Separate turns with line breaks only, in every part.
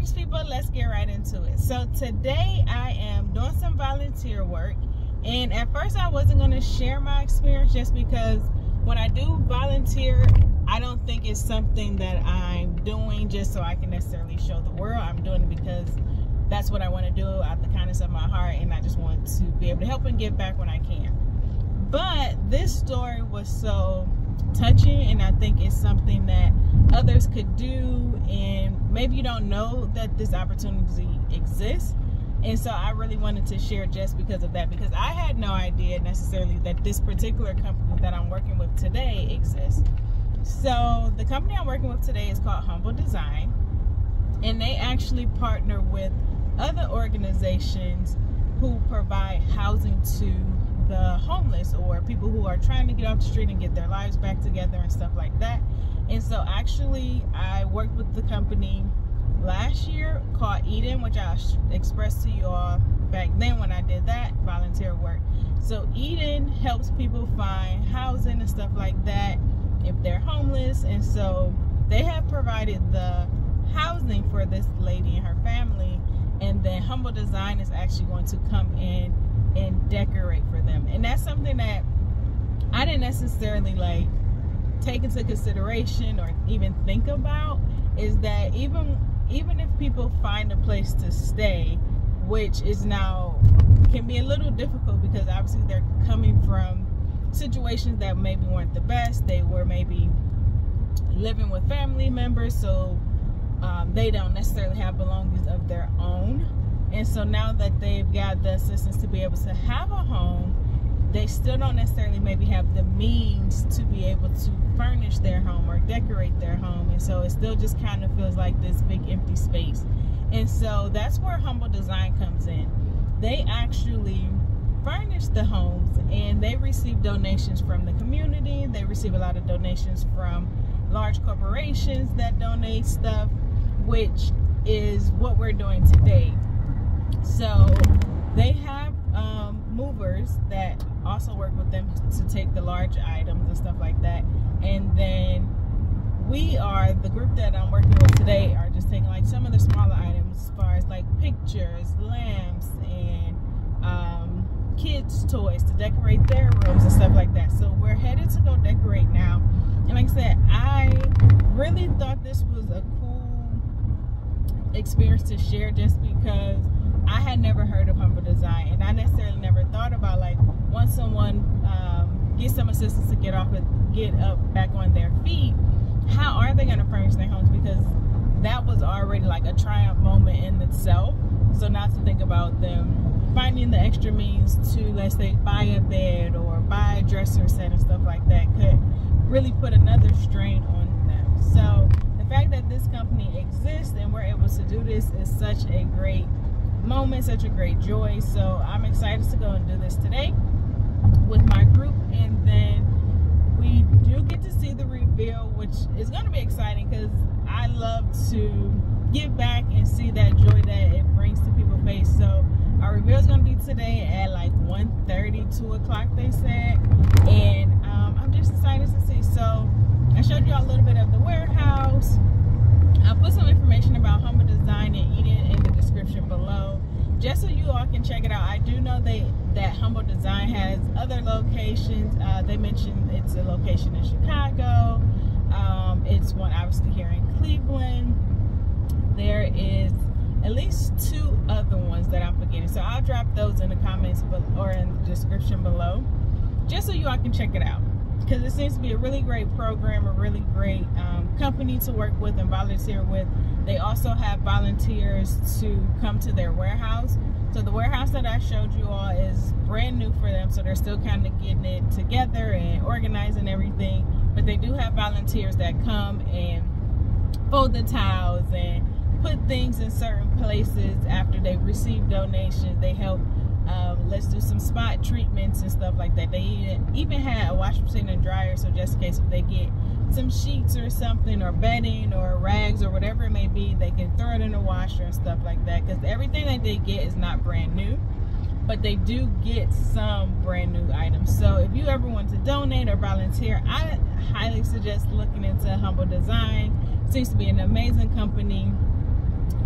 Insecurities, people, let's get right into it. So today I am doing some volunteer work, and at first I wasn't going to share my experience just because when I do volunteer, I don't think it's something that I'm doing just so I can necessarily show the world. I'm doing it because that's what I want to do out the kindness of my heart, and I just want to be able to help and give back when I can. But this story was so touching, and I think it's something that others could do, and maybe you don't know that this opportunity exists. And so I really wanted to share just because of that, because I had no idea necessarily that this particular company that I'm working with today exists. So the company I'm working with today is called Humble Design, and they actually partner with other organizations who provide housing to the homeless or people who are trying to get off the street and get their lives back together and stuff like that. And so actually I worked with the company last year called Eden, which I expressed to you all back then when I did that volunteer work. So Eden helps people find housing and stuff like that if they're homeless, and so they have provided the housing for this lady and her family, and then Humble Design is actually going to come in and decorate for them. And that's something that I didn't necessarily like take into consideration or even think about, is that even if people find a place to stay, which is now can be a little difficult because obviously they're coming from situations that maybe weren't the best. They were maybe living with family members, so they don't necessarily have belongings of their own. And so now that they've got the assistance to be able to have a home, they still don't necessarily maybe have the means to be able to furnish their home or decorate their home. And so it still just kind of feels like this big empty space. And so that's where Humble Design comes in. They actually furnish the homes, and they receive donations from the community. They receive a lot of donations from large corporations that donate stuff, which is what we're doing today. So they have movers that also work with them to take the large items and stuff like that. And then we are, the group that I'm working with today, are just taking like some of the smaller items as far as like pictures, lamps, and kids' toys to decorate their rooms and stuff like that. So we're headed to go decorate now. And like I said, I really thought this was a cool experience to share just because I had never heard of Humble Design, and I necessarily never thought about, like, once someone gets some assistance to get up back on their feet, how are they going to furnish their homes? Because that was already like a triumph moment in itself. So now to think about them finding the extra means to, let's say, buy a bed or buy a dresser set and stuff like that could really put another strain on them. So the fact that this company exists and we're able to do this is such a great moment, such a great joy. So I'm excited to go and do this today with my group, and then we do get to see the reveal, which is going to be exciting because I love to give back and see that joy that it brings to people's face. So our reveal is going to be today at like 1:30, 2 o'clock they said, and I'm just excited to see. So I showed you all a little bit of the warehouse. I'll put some information about Humble Design and Eden in the description below, just so you all can check it out. I do know that Humble Design has other locations. They mentioned it's a location in Chicago. It's one obviously here in Cleveland. There is at least 2 other ones that I'm forgetting. So I'll drop those in the comments or in the description below, just so you all can check it out, because it seems to be a really great program, a really great company to work with and volunteer with. They also have volunteers to come to their warehouse. So the warehouse that I showed you all is brand new for them, so they're still kind of getting it together and organizing everything. But they do have volunteers that come and fold the towels and put things in certain places after they've received donations. They help let's do some spot treatments and stuff like that. They even had a washing machine and dryer, so just in case if they get some sheets or something, or bedding or rags or whatever it may be, they can throw it in the washer and stuff like that, because everything that they get is not brand new, but they do get some brand new items. So if you ever want to donate or volunteer, I highly suggest looking into Humble Design. It seems to be an amazing company,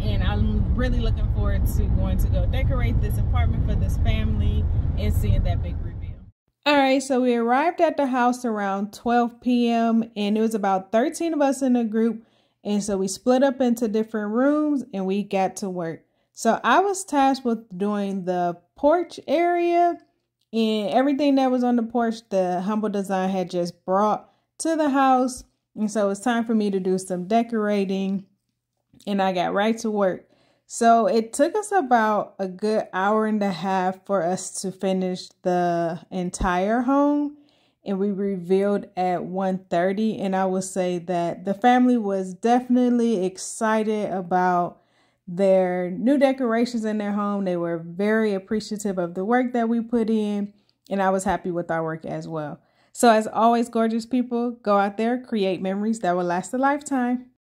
and I I'm really looking forward to going to go decorate this apartment for this family and seeing that big reveal. All right, so we arrived at the house around 12 p.m. and it was about 13 of us in the group. And so we split up into different rooms and we got to work. So I was tasked with doing the porch area, and everything that was on the porch, the Humble Design had just brought to the house. And so it's time for me to do some decorating, and I got right to work. So it took us about a good hour and a half for us to finish the entire home, and we revealed at 1:30. And I would say that the family was definitely excited about their new decorations in their home. They were very appreciative of the work that we put in, and I was happy with our work as well. So as always, gorgeous people, go out there, create memories that will last a lifetime.